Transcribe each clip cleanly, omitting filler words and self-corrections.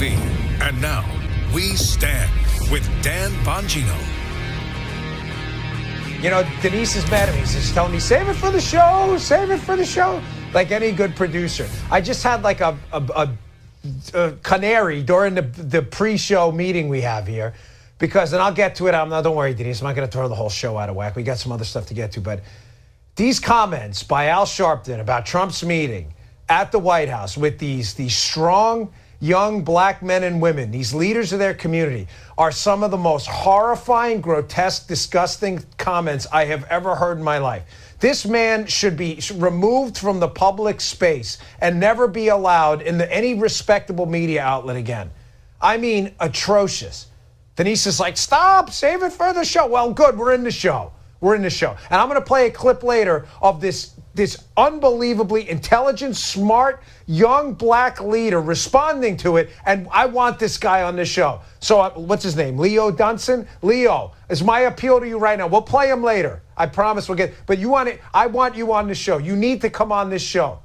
NRATV. And now, We Stand with Dan Bongino. You know, Denise is mad at me. She's telling me, save it for the show, save it for the show. Like any good producer. I just had like a canary during the pre-show meeting we have here. Because, and I'll get to it, don't worry, Denise, I'm not going to throw the whole show out of whack. We got some other stuff to get to. But these comments by Al Sharpton about Trump's meeting at the White House with these strong, young black men and women, these leaders of their community, are some of the most horrifying, grotesque, disgusting comments I have ever heard in my life. This man should be removed from the public space and never be allowed in any respectable media outlet again. I mean, atrocious. Denise is like, stop, save it for the show. Well, good, we're in the show. We're in the show. And I'm going to play a clip later of this unbelievably intelligent, smart, young black leader responding to it. And I want this guy on the show. So what's his name? Leo Dunson? Leo, is my appeal to you right now. We'll play him later. I promise we'll get, but I want you on the show. You need to come on this show.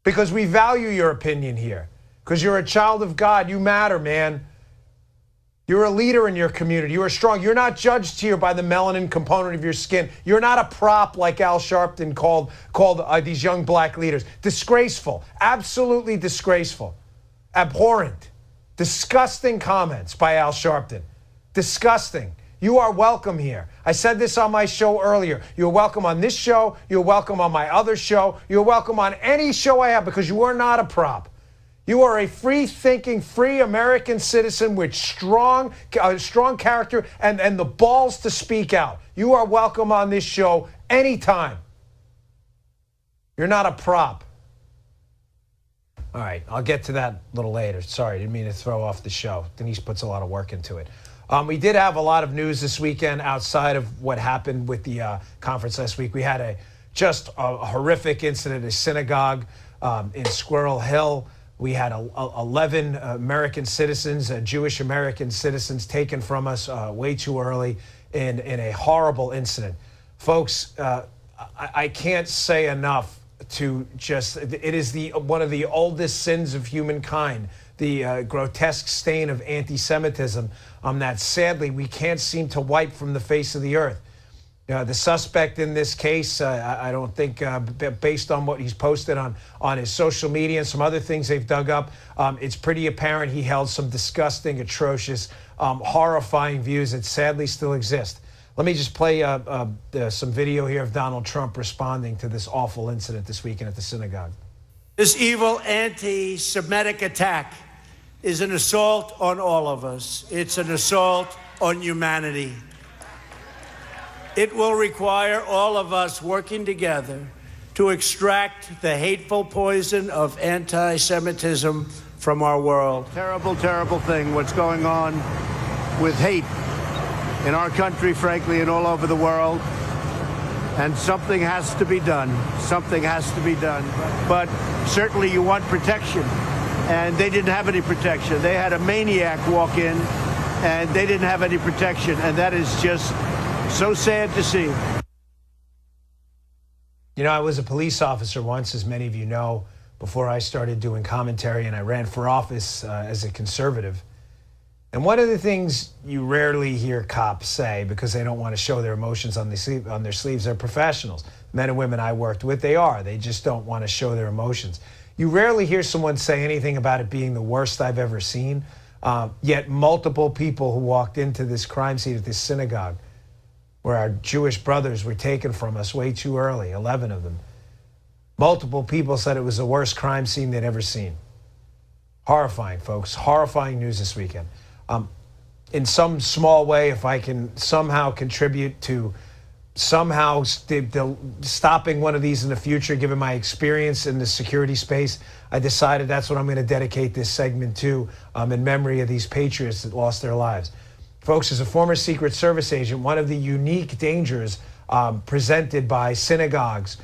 Because we value your opinion here. Because you're a child of God. You matter, man. You're a leader in your community. You are strong. You're not judged here by the melanin component of your skin. You're not a prop like Al Sharpton called these young black leaders. Disgraceful. Absolutely disgraceful. Abhorrent. Disgusting comments by Al Sharpton. Disgusting. You are welcome here. I said this on my show earlier. You're welcome on this show. You're welcome on my other show. You're welcome on any show I have because you are not a prop. You are a free-thinking, free American citizen with strong character and the balls to speak out. You are welcome on this show anytime. You're not a prop. All right, I'll get to that a little later. Sorry, didn't mean to throw off the show. Denise puts a lot of work into it. We did have a lot of news this weekend outside of what happened with the conference last week. We had a horrific incident at a synagogue in Squirrel Hill. We had 11 American citizens, Jewish American citizens, taken from us way too early in a horrible incident. Folks, I can't say enough to just, it is one of the oldest sins of humankind, the grotesque stain of anti-Semitism that sadly we can't seem to wipe from the face of the earth. The suspect in this case, I don't think, based on what he's posted on his social media and some other things they've dug up, it's pretty apparent he held some disgusting, atrocious, horrifying views that sadly still exist. Let me just play some video here of Donald Trump responding to this awful incident this weekend at the synagogue. This evil anti-Semitic attack is an assault on all of us. It's an assault on humanity. It will require all of us working together to extract the hateful poison of anti-Semitism from our world. Terrible, terrible thing, what's going on with hate in our country, frankly, and all over the world. And something has to be done. Something has to be done. But certainly you want protection. And they didn't have any protection. They had a maniac walk in, and they didn't have any protection. And that is just so sad to see. You know, I was a police officer once, as many of you know, before I started doing commentary, and I ran for office as a conservative. And one of the things you rarely hear cops say, because they don't want to show their emotions on their sleeves, they're professionals. Men and women I worked with, they just don't want to show their emotions. You rarely hear someone say anything about it being the worst I've ever seen, yet multiple people who walked into this crime scene at this synagogue where our Jewish brothers were taken from us way too early, 11 of them. Multiple people said it was the worst crime scene they'd ever seen. Horrifying, folks. Horrifying news this weekend. In some small way, if I can somehow contribute to somehow stopping one of these in the future, given my experience in the security space, I decided that's what I'm going to dedicate this segment to, in memory of these patriots that lost their lives. Folks, as a former Secret Service agent, one of the unique dangers presented by synagogues,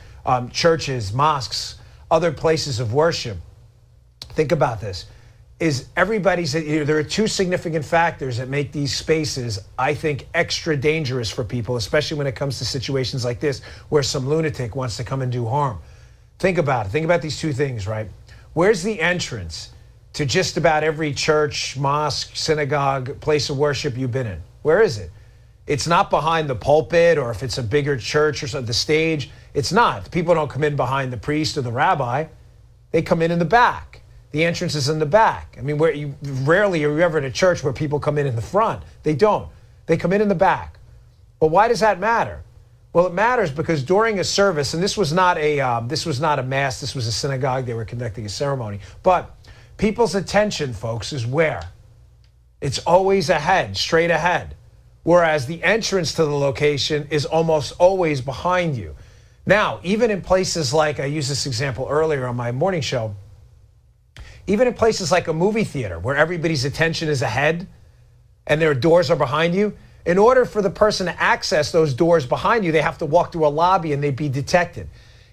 churches, mosques, other places of worship, think about this, is there are two significant factors that make these spaces, I think, extra dangerous for people, especially when it comes to situations like this, where some lunatic wants to come and do harm. Think about it. Think about these two things, right? Where's the entrance to just about every church, mosque, synagogue, place of worship you've been in? Where is it? It's not behind the pulpit, or if it's a bigger church or something, the stage. It's not. People don't come in behind the priest or the rabbi. They come in the back. The entrance is in the back. I mean, rarely are you ever in a church where people come in the front. They don't. They come in the back. But why does that matter? Well, it matters because during a service, and this was not a mass, this was a synagogue. They were conducting a ceremony. But people's attention, folks, is where? It's always ahead, straight ahead. Whereas the entrance to the location is almost always behind you. Now, even in places like, I used this example earlier on my morning show, even in places like a movie theater where everybody's attention is ahead and their doors are behind you, in order for the person to access those doors behind you, they have to walk through a lobby and they'd be detected.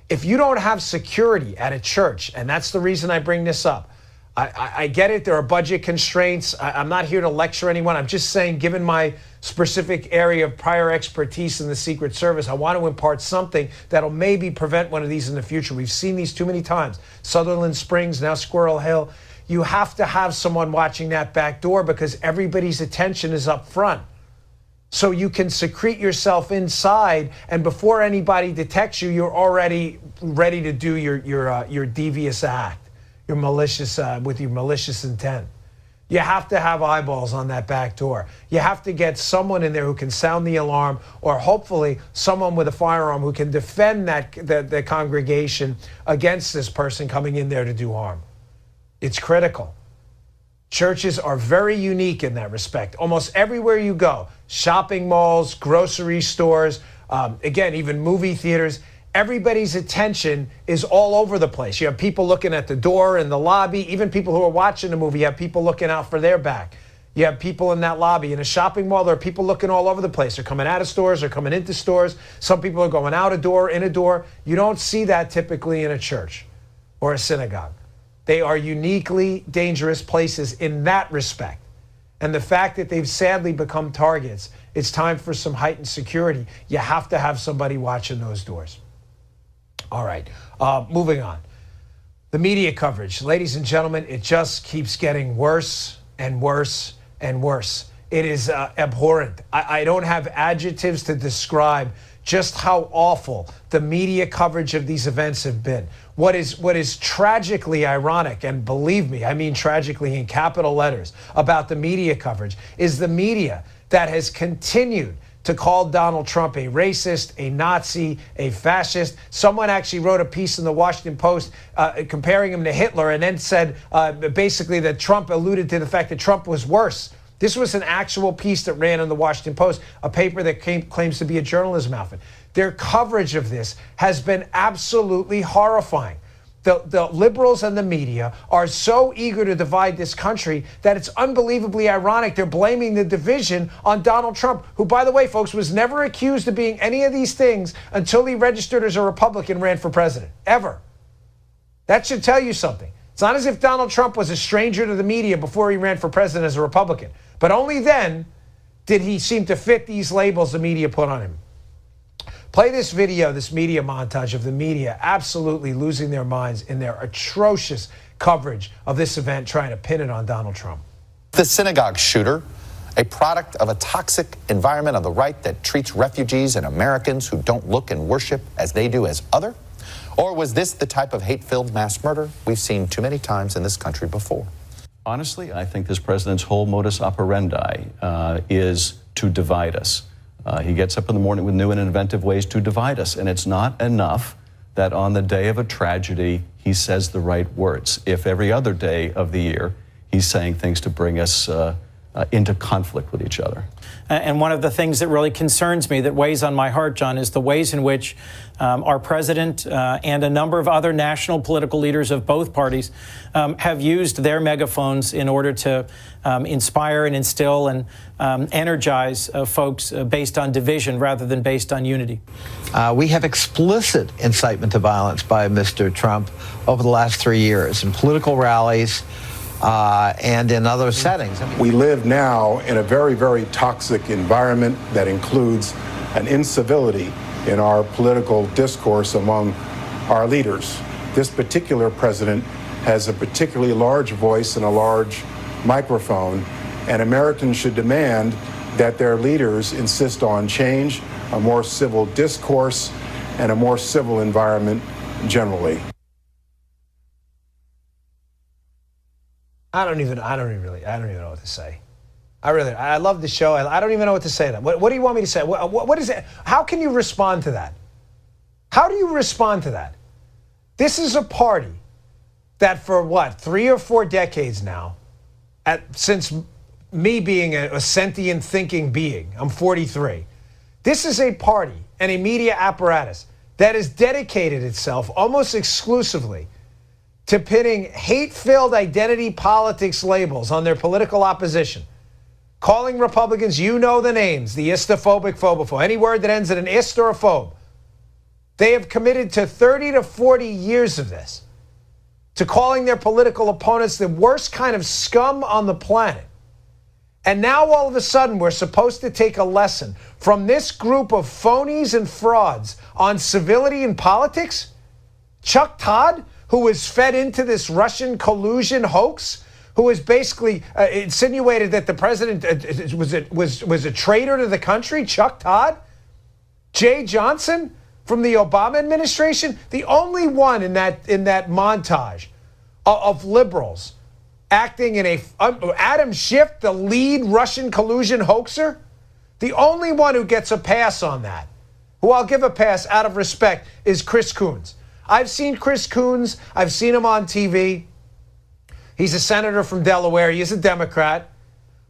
If you don't have security at a church, and that's the reason I bring this up, I get it, there are budget constraints. I'm not here to lecture anyone. I'm just saying, given my specific area of prior expertise in the Secret Service, I want to impart something that'll maybe prevent one of these in the future. We've seen these too many times. Sutherland Springs, now Squirrel Hill. You have to have someone watching that back door because everybody's attention is up front. So you can secrete yourself inside, and before anybody detects you, you're already ready to do your devious act. Your malicious, with your malicious intent. You have to have eyeballs on that back door. You have to get someone in there who can sound the alarm, or hopefully someone with a firearm who can defend the congregation against this person coming in there to do harm. It's critical. Churches are very unique in that respect. Almost everywhere you go, shopping malls, grocery stores, again, even movie theaters, everybody's attention is all over the place. You have people looking at the door in the lobby, even people who are watching the movie, you have people looking out for their back. You have people in that lobby. In a shopping mall, there are people looking all over the place. They're coming out of stores, they're coming into stores. Some people are going out a door, in a door. You don't see that typically in a church or a synagogue. They are uniquely dangerous places in that respect. And the fact that they've sadly become targets, it's time for some heightened security. You have to have somebody watching those doors. All right, moving on. The media coverage, ladies and gentlemen, it just keeps getting worse and worse and worse. It is abhorrent. I don't have adjectives to describe just how awful the media coverage of these events have been. What is tragically ironic, and believe me, I mean tragically in capital letters, about the media coverage is the media that has continued to call Donald Trump a racist, a Nazi, a fascist. Someone actually wrote a piece in the Washington Post comparing him to Hitler, and then said basically that Trump alluded to the fact that Trump was worse. This was an actual piece that ran in the Washington Post, a paper that claims to be a journalism outfit. Their coverage of this has been absolutely horrifying. The liberals and the media are so eager to divide this country that it's unbelievably ironic. They're blaming the division on Donald Trump, who, by the way, folks, was never accused of being any of these things until he registered as a Republican and ran for president, ever. That should tell you something. It's not as if Donald Trump was a stranger to the media before he ran for president as a Republican, but only then did he seem to fit these labels the media put on him. Play this video, this media montage of the media absolutely losing their minds in their atrocious coverage of this event, trying to pin it on Donald Trump. The synagogue shooter, a product of a toxic environment on the right that treats refugees and Americans who don't look and worship as they do as other? Or was this the type of hate-filled mass murder we've seen too many times in this country before? Honestly, I think this president's whole modus operandi is to divide us. He gets up in the morning with new and inventive ways to divide us, and it's not enough that on the day of a tragedy, he says the right words. If every other day of the year, he's saying things to bring us into conflict with each other. And one of the things that really concerns me, that weighs on my heart, John, is the ways in which our president and a number of other national political leaders of both parties have used their megaphones in order to inspire and instill and energize folks based on division rather than based on unity. We have explicit incitement to violence by Mr. Trump over the last 3 years in political rallies and in other settings. We live now in a very, very toxic environment that includes an incivility in our political discourse among our leaders. This particular president has a particularly large voice and a large microphone, and Americans should demand that their leaders insist on change, a more civil discourse, and a more civil environment generally. I don't even know what to say. I love the show. I don't even know what to say to that. What do you want me to say? What is it? How can you respond to that? How do you respond to that? This is a party that for 3 or 4 decades now, since me being a sentient thinking being, I'm 43. This is a party and a media apparatus that has dedicated itself almost exclusively to pinning hate-filled identity politics labels on their political opposition, calling Republicans, you know the names, the istophobic, phobophobe, any word that ends in an ist or a phobe. They have committed to 30 to 40 years of this, to calling their political opponents the worst kind of scum on the planet. And now all of a sudden we're supposed to take a lesson from this group of phonies and frauds on civility and politics? Chuck Todd, who was fed into this Russian collusion hoax, who has basically insinuated that the president was a traitor to the country, Chuck Todd? Jay Johnson from the Obama administration, the only one in that montage of liberals acting in Adam Schiff, the lead Russian collusion hoaxer, the only one who gets a pass on that, who I'll give a pass out of respect, is Chris Coons. I've seen Chris Coons. I've seen him on TV. He's a senator from Delaware. He is a Democrat.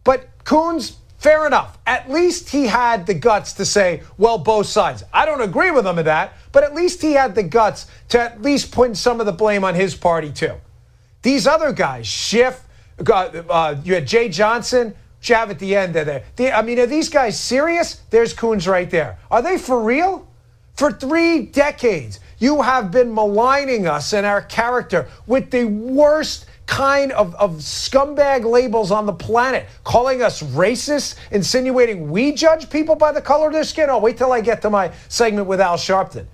But Coons, fair enough. At least he had the guts to say, well, both sides. I don't agree with him in that, but at least he had the guts to at least put some of the blame on his party, too. These other guys, Schiff, you had Jay Johnson, Chav at the end of there. Are these guys serious? There's Coons right there. Are they for real? For 3 decades, you have been maligning us and our character with the worst kind of scumbag labels on the planet, calling us racist, insinuating we judge people by the color of their skin. Oh, wait till I get to my segment with Al Sharpton.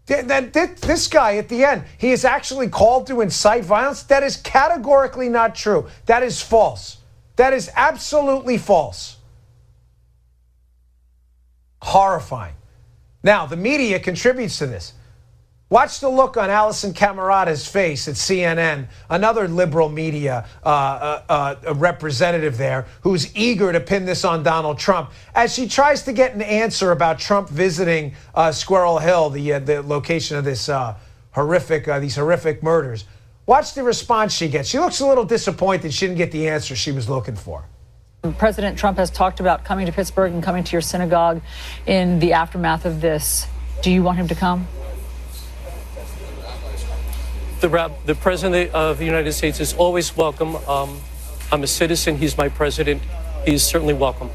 This guy at the end, he is actually called to incite violence. That is categorically not true. That is false. That is absolutely false. Horrifying. Now, the media contributes to this. Watch the look on Alison Camerata's face at CNN, another liberal media representative there who's eager to pin this on Donald Trump as she tries to get an answer about Trump visiting Squirrel Hill, the location of this these horrific murders. Watch the response she gets. She looks a little disappointed she didn't get the answer she was looking for. President Trump has talked about coming to Pittsburgh and coming to your synagogue in the aftermath of this. Do you want him to come? The President of the United States is always welcome. I'm a citizen. He's my president. He's certainly welcome.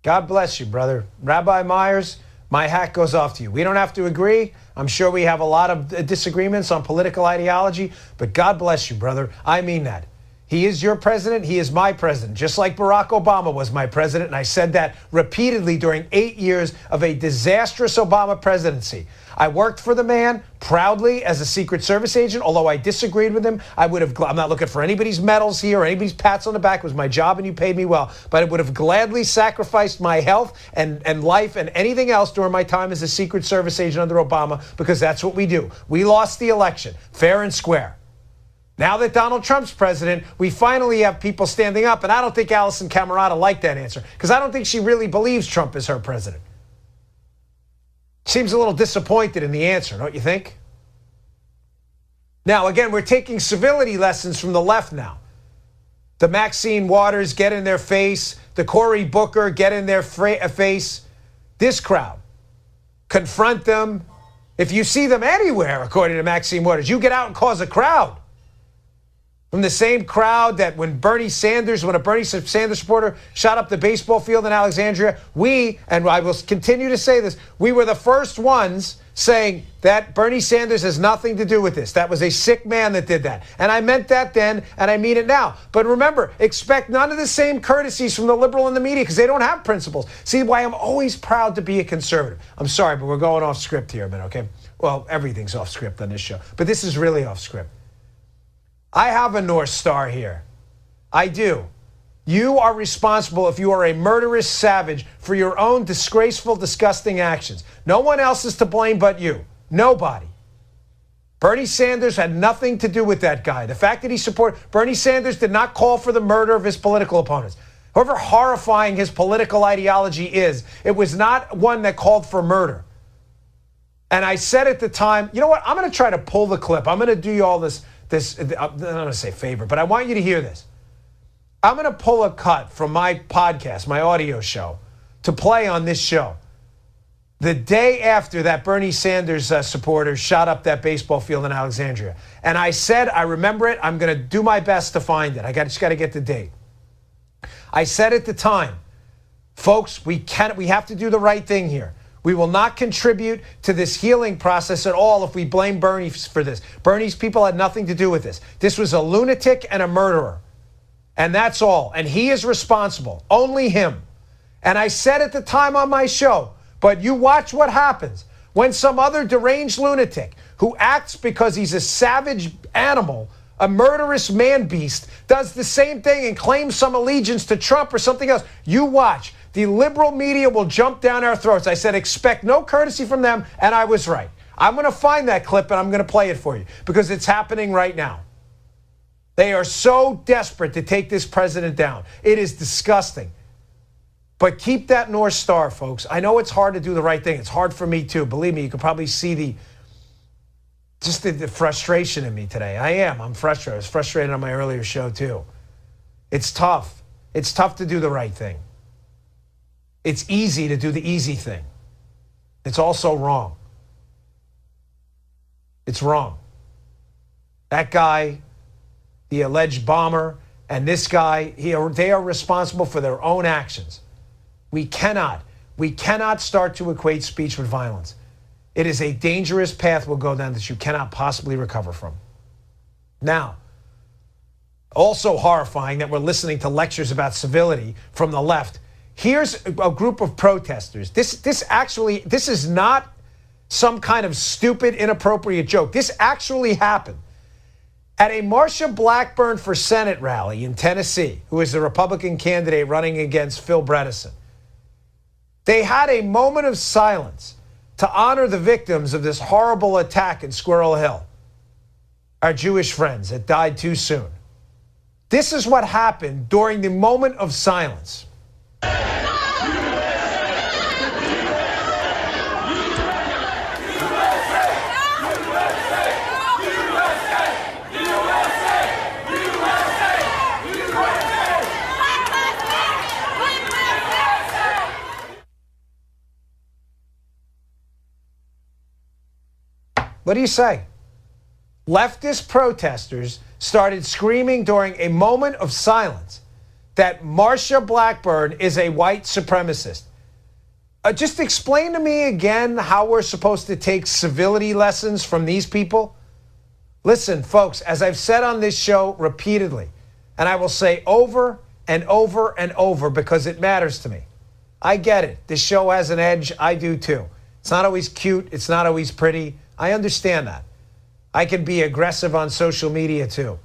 God bless you, brother. Rabbi Myers, my hat goes off to you. We don't have to agree. I'm sure we have a lot of disagreements on political ideology, but God bless you, brother. I mean that. He is your president. He is my president, just like Barack Obama was my president. And I said that repeatedly during 8 years of a disastrous Obama presidency. I worked for the man proudly as a Secret Service agent, although I disagreed with him. I'm not looking for anybody's medals here or anybody's pats on the back. It was my job and you paid me well. But I would have gladly sacrificed my health and life and anything else during my time as a Secret Service agent under Obama, because that's what we do. We lost the election, fair and square. Now that Donald Trump's president, we finally have people standing up, and I don't think Alison Camerata liked that answer, because I don't think she really believes Trump is her president. Seems a little disappointed in the answer, don't you think? Now, again, we're taking civility lessons from the left now. The Maxine Waters, get in their face. The Cory Booker, get in their face. This crowd, confront them. If you see them anywhere, according to Maxine Waters, you get out and cause a crowd. From the same crowd that when a Bernie Sanders supporter shot up the baseball field in Alexandria, and I will continue to say this, we were the first ones saying that Bernie Sanders has nothing to do with this. That was a sick man that did that. And I meant that then, and I mean it now. But remember, expect none of the same courtesies from the liberal and the media, because they don't have principles. See why I'm always proud to be a conservative. I'm sorry, but we're going off script here a minute, okay? Well, everything's off script on this show, but this is really off script. I have a North Star here. I do. You are responsible if you are a murderous savage for your own disgraceful, disgusting actions. No one else is to blame but you. Nobody. Bernie Sanders had nothing to do with that guy. The fact that he supported Bernie Sanders did not call for the murder of his political opponents. However horrifying his political ideology is, it was not one that called for murder. And I said at the time, you know what? I'm going to try to pull the clip. I'm going to do you all this, I'm not going to say favor, but I want you to hear this. I'm going to pull a cut from my podcast, my audio show, to play on this show. The day after that Bernie Sanders supporters shot up that baseball field in Alexandria. And I said, I remember it. I'm going to do my best to find it. Just got to get the date. I said at the time, folks, we have to do the right thing here. We will not contribute to this healing process at all if we blame Bernie for this. Bernie's people had nothing to do with this. This was a lunatic and a murderer. And that's all. And he is responsible. Only him. And I said at the time on my show, but you watch what happens when some other deranged lunatic who acts because he's a savage animal, a murderous man beast, does the same thing and claims some allegiance to Trump or something else. You watch. The liberal media will jump down our throats. I said, expect no courtesy from them, and I was right. I'm going to find that clip, and I'm going to play it for you because it's happening right now. They are so desperate to take this president down. It is disgusting. But keep that North Star, folks. I know it's hard to do the right thing. It's hard for me, too. Believe me, you can probably see the frustration in me today. I'm frustrated. I was frustrated on my earlier show, too. It's tough. It's tough to do the right thing. It's easy to do the easy thing. It's also wrong. It's wrong. That guy, the alleged bomber, and this guy, they are responsible for their own actions. We cannot start to equate speech with violence. It is a dangerous path we'll go down that you cannot possibly recover from. Now, also horrifying that we're listening to lectures about civility from the left. Here's a group of protesters. This is not some kind of stupid, inappropriate joke. This actually happened. At a Marsha Blackburn for Senate rally in Tennessee, who is the Republican candidate running against Phil Bredesen, they had a moment of silence to honor the victims of this horrible attack in Squirrel Hill, our Jewish friends that died too soon. This is what happened during the moment of silence. What do you say? Leftist protesters started screaming during a moment of silence that Marsha Blackburn is a white supremacist. Just explain to me again how we're supposed to take civility lessons from these people. Listen, folks, as I've said on this show repeatedly, and I will say over and over and over because it matters to me. I get it. This show has an edge. I do too. It's not always cute. It's not always pretty. I understand that. I can be aggressive on social media too.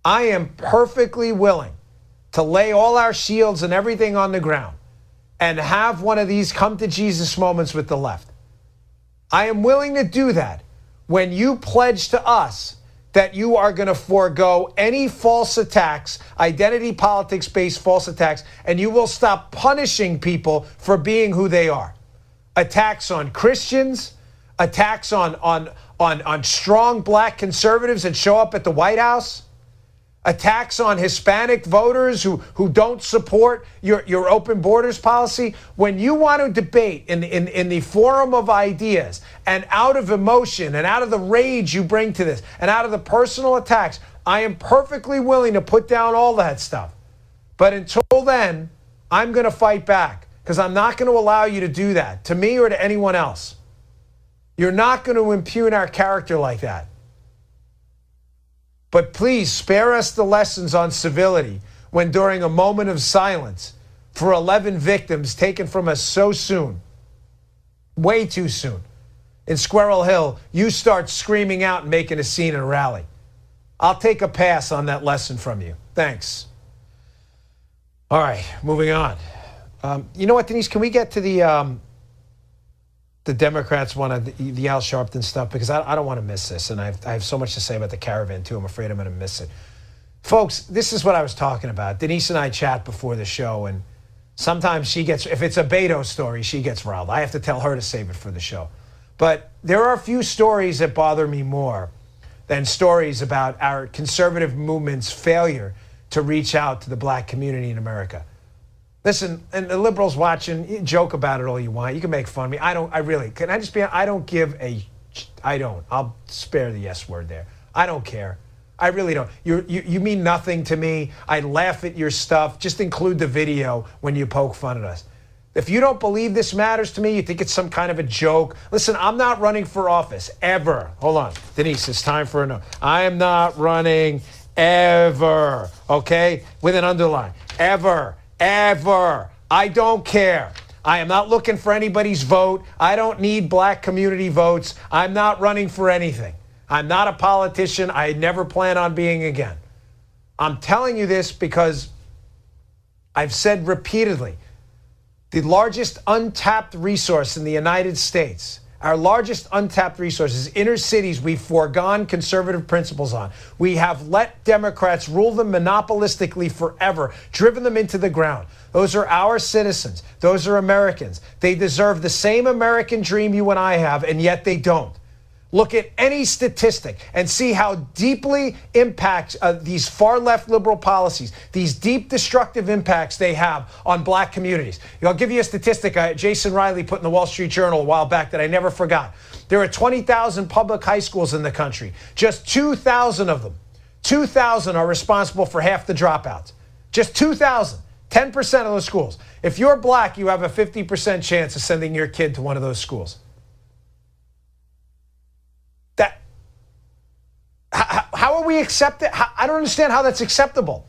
I am perfectly willing to lay all our shields and everything on the ground and have one of these come to Jesus moments with the left. I am willing to do that when you pledge to us that you are going to forego any false attacks, identity politics-based false attacks, and you will stop punishing people for being who they are. Attacks on Christians, attacks on strong black conservatives that show up at the White House, attacks on Hispanic voters who don't support your open borders policy. When you want to debate in the forum of ideas and out of emotion and out of the rage you bring to this and out of the personal attacks, I am perfectly willing to put down all that stuff. But until then, I'm going to fight back because I'm not going to allow you to do that to me or to anyone else. You're not going to impugn our character like that. But please spare us the lessons on civility when during a moment of silence for 11 victims taken from us so soon, way too soon, in Squirrel Hill, you start screaming out and making a scene in a rally. I'll take a pass on that lesson from you. Thanks. All right, moving on. You know what, Denise? Can we get to the Democrats one, the Al Sharpton stuff? Because I don't want to miss this, and I have so much to say about the caravan, too. I'm afraid I'm going to miss it. Folks, this is what I was talking about. Denise and I chat before the show, and sometimes she gets, if it's a Beto story, she gets riled. I have to tell her to save it for the show. But there are a few stories that bother me more than stories about our conservative movement's failure to reach out to the black community in America. Listen, and the liberals watching, you joke about it all you want. You can make fun of me. I'll spare the yes word there. I don't care. I really don't. You mean nothing to me. I laugh at your stuff. Just include the video when you poke fun at us. If you don't believe this matters to me, you think it's some kind of a joke. Listen, I'm not running for office, ever. Hold on. Denise, it's time for a no. I am not running ever, okay? With an underline. Ever. I don't care. I am not looking for anybody's vote. I don't need black community votes. I'm not running for anything. I'm not a politician. I never plan on being again. I'm telling you this because I've said repeatedly, the largest untapped resource in the United States, our largest untapped resource is inner cities we've foregone conservative principles on. We have let Democrats rule them monopolistically forever, driven them into the ground. Those are our citizens. Those are Americans. They deserve the same American dream you and I have, and yet they don't. Look at any statistic and see how deeply impacts these far-left liberal policies, these deep destructive impacts they have on black communities. I'll give you a statistic Jason Riley put in the Wall Street Journal a while back that I never forgot. There are 20,000 public high schools in the country. Just 2,000 of them, 2,000 are responsible for half the dropouts. Just 2,000, 10% of those schools. If you're black, you have a 50% chance of sending your kid to one of those schools. How are we accepted? I don't understand how that's acceptable.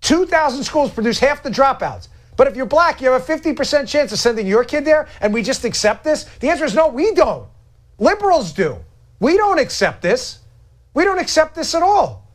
2,000 schools produce half the dropouts. But if you're black, you have a 50% chance of sending your kid there, and we just accept this? The answer is no, we don't. Liberals do. We don't accept this. We don't accept this at all.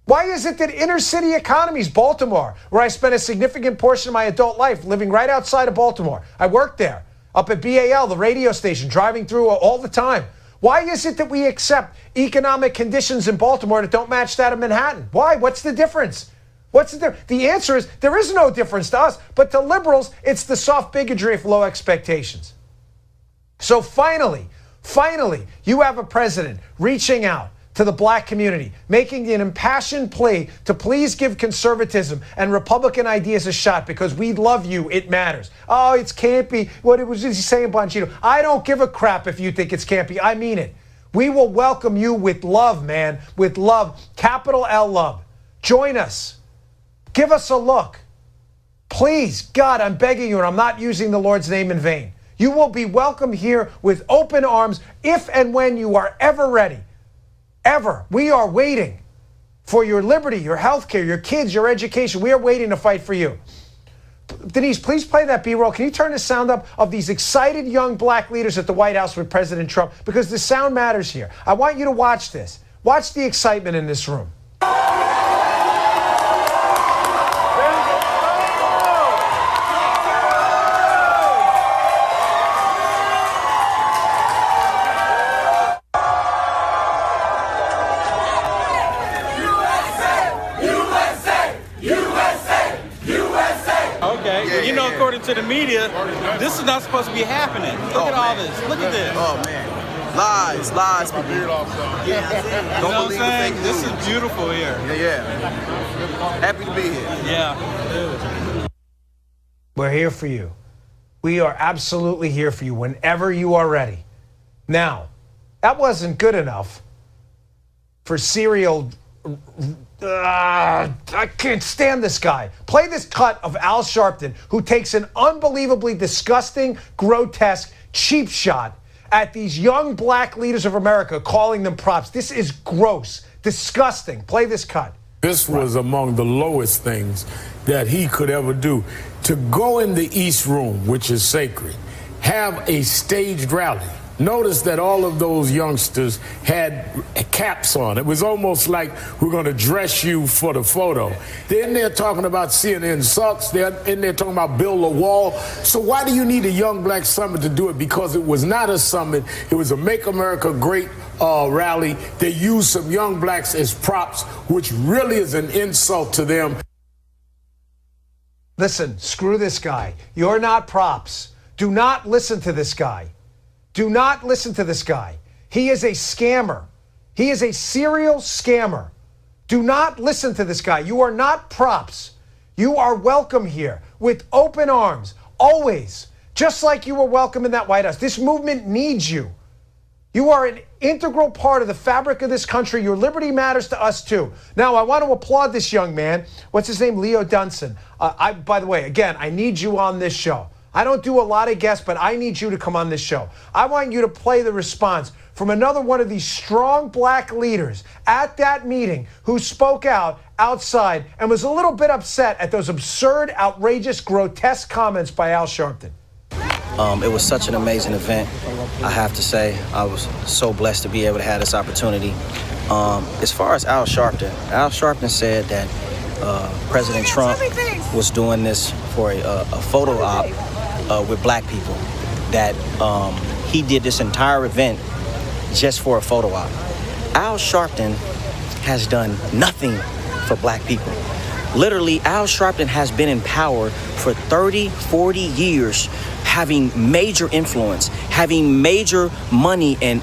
Why is it that inner city economies, Baltimore, where I spent a significant portion of my adult life living right outside of Baltimore, I worked there, up at BAL, the radio station, driving through all the time. Why is it that we accept economic conditions in Baltimore that don't match that of Manhattan? Why? What's the difference? The answer is there is no difference to us, but to liberals, it's the soft bigotry of low expectations. So finally, you have a president reaching out to the black community, making an impassioned plea to please give conservatism and Republican ideas a shot because we love you, it matters. Oh, it's campy. What was he saying, Bongino? I don't give a crap if you think it's campy. I mean it. We will welcome you with love, man, with love, capital L love. Join us. Give us a look. Please, God, I'm begging you, and I'm not using the Lord's name in vain. You will be welcomed here with open arms if and when you are ever ready. Ever. We are waiting for your liberty, your health care, your kids, your education. We are waiting to fight for you. Denise, please play that B-roll. Can you turn the sound up of these excited young black leaders at the White House with President Trump? Because the sound matters here. I want you to watch this. Watch the excitement in this room. According to the media, this is not supposed to be happening. Look at all this. Look at this. Oh, man. Lies. Don't believe anything. This is beautiful here. Yeah. Happy to be here. Yeah. We're here for you. We are absolutely here for you whenever you are ready. Now, that wasn't good enough for serial... I can't stand this guy. Play this cut of Al Sharpton, who takes an unbelievably disgusting, grotesque, cheap shot at these young black leaders of America, calling them props. This is gross, disgusting. Play this cut. This was among the lowest things that he could ever do. To go in the East Room, which is sacred, have a staged rally Notice that all of those youngsters had caps on. It was almost like we're going to dress you for the photo. They're in there talking about CNN sucks. They're in there talking about build a wall. So why do you need a Young Black Summit to do it? Because it was not a summit. It was a Make America Great rally. They used some young blacks as props, which really is an insult to them. Listen, screw this guy. You're not props. Do not listen to this guy. Do not listen to this guy. He is a scammer. He is a serial scammer. Do not listen to this guy. You are not props. You are welcome here with open arms, always, just like you were welcome in that White House. This movement needs you. You are an integral part of the fabric of this country. Your liberty matters to us, too. Now, I want to applaud this young man. What's his name? Leo Dunson. By the way, again, I need you on this show. I don't do a lot of guests, but I need you to come on this show. I want you to play the response from another one of these strong black leaders at that meeting who spoke out outside and was a little bit upset at those absurd, outrageous, grotesque comments by Al Sharpton. It was such an amazing event, I have to say. I was so blessed to be able to have this opportunity. As far as Al Sharpton said that President Trump was doing this for a photo op with black people, that he did this entire event just for a photo op. Al Sharpton has done nothing for black people. Literally, Al Sharpton has been in power for 30, 40 years, having major influence, having major money, and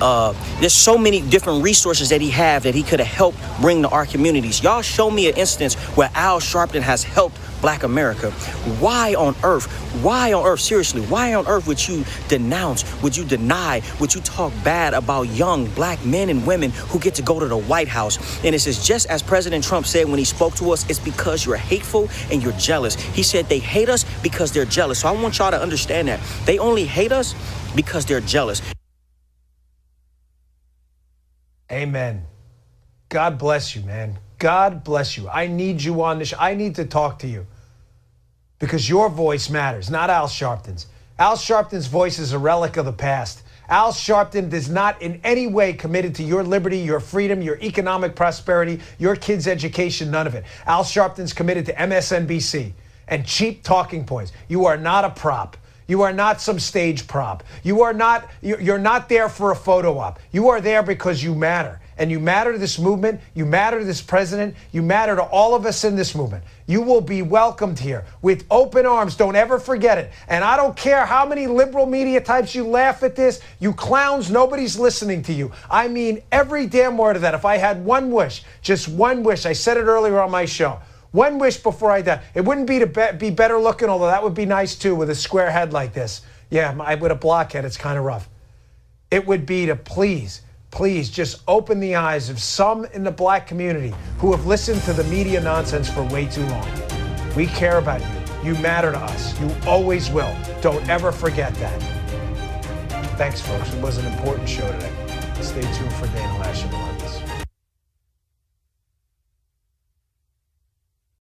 there's so many different resources that he have that he could have helped bring to our communities. Y'all show me an instance where Al Sharpton has helped Black America. Why on earth, seriously, why on earth would you denounce, would you deny, would you talk bad about young black men and women who get to go to the White House? And it says, just as President Trump said when he spoke to us, it's because you're hateful and you're jealous. He said they hate us because they're jealous. So I want y'all to understand that. They only hate us because they're jealous. Amen. God bless you, man. God bless you. I need you on this show. I need to talk to you because your voice matters, not Al Sharpton's. Al Sharpton's voice is a relic of the past. Al Sharpton is not in any way committed to your liberty, your freedom, your economic prosperity, your kids' education, none of it. Al Sharpton's committed to MSNBC and cheap talking points. You are not a prop. You are not some stage prop. You're not there for a photo op. You are there because you matter. And you matter to this movement. You matter to this president. You matter to all of us in this movement. You will be welcomed here with open arms. Don't ever forget it. And I don't care how many liberal media types you laugh at this. You clowns, nobody's listening to you. I mean every damn word of that. If I had one wish, just one wish, I said it earlier on my show, one wish before I die. It wouldn't be to be better looking, although that would be nice too, with a square head like this. Yeah, with a blockhead, it's kind of rough. It would be to please just open the eyes of some in the black community who have listened to the media nonsense for way too long. We care about you. You matter to us. You always will. Don't ever forget that. Thanks, folks. It was an important show today. Stay tuned for Dana Lash and more of this.